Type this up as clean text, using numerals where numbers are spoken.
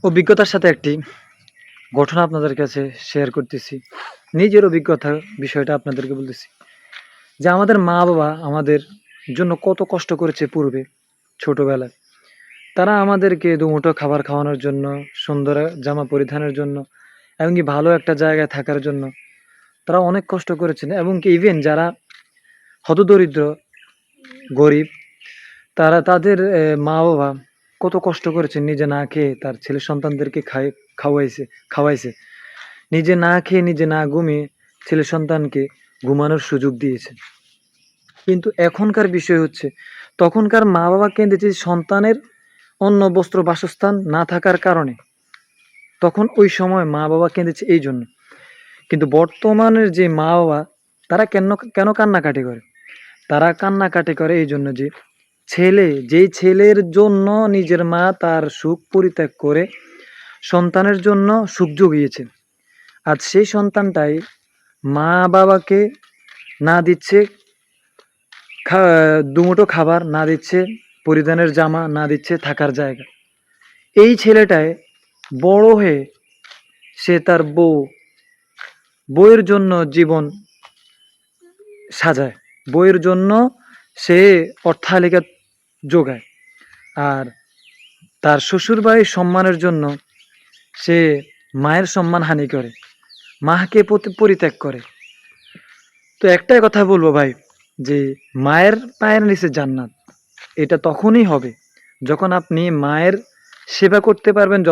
অভিজ্ঞতার সাথে একটি ঘটনা আপনাদের কাছে শেয়ার করতেছি। নিজের অভিজ্ঞতার বিষয়টা আপনাদেরকে বলতেছি। যে আমাদের মা-বাবা আমাদের জন্য কত কষ্ট করেছে পূর্বে ছোটবেলায়। তারা আমাদেরকে দুমুঠো খাবার খাওয়ানোর জন্য, সুন্দর জামা পরিধানের জন্য, এমনকি ভালো একটা জায়গায় থাকার জন্য তারা অনেক কষ্ট করেছেন। এবং কি ইভেন যারা হতদরিদ্র, গরিব, তারা তাদের মা-বাবা কত কষ্ট করেছেন, নিজে না খেয়ে তার ছেলে সন্তানদেরকে খাওয়াইছে। নিজে না খেয়ে, নিজে না ঘুমিয়ে ছেলে সন্তানকে ঘুমানোর সুযোগ দিয়েছেন। কিন্তু এখনকার বিষয় হচ্ছে, তখনকার মা-বাবা কেঁদেছে সন্তানের অন্ন, বস্ত্র, বাসস্থান না থাকার কারণে। তখন ওই সময় মা-বাবা কেঁদেছে এইজন্য। কিন্তু বর্তমানের যে মা-বাবা তারা কেন কান্নাকাটি করে? তারা কান্নাকাটি করে এইজন্য যে যেই ছেলের জন্য নিজের মা তার সুখ পরিত্যাগ করে সন্তানের জন্য সুখ জুগিয়েছে, আজ সেই সন্তানটাই মা-বাবাকে না দিচ্ছে দুমুঠো খাবার, না দিচ্ছে পরিধানের জামা, না দিচ্ছে থাকার জায়গা। এই ছেলেটায় বড় হয়ে সে তার বউয়ের জন্য জীবন সাজায়, বউয়ের জন্য সে অট্টালিকা যোগায়, আর তার শ্বশুরবাড়ির সম্মানের জন্য সে মায়ের সম্মান হানি করে, মাকে পরিত্যাগ করে। তো একটাই কথা বলবো ভাই, যে মায়ের পায়ের নিচে জান্নাত এটা তখনই হবে যখন আপনি মায়ের সেবা করতে পারবেন,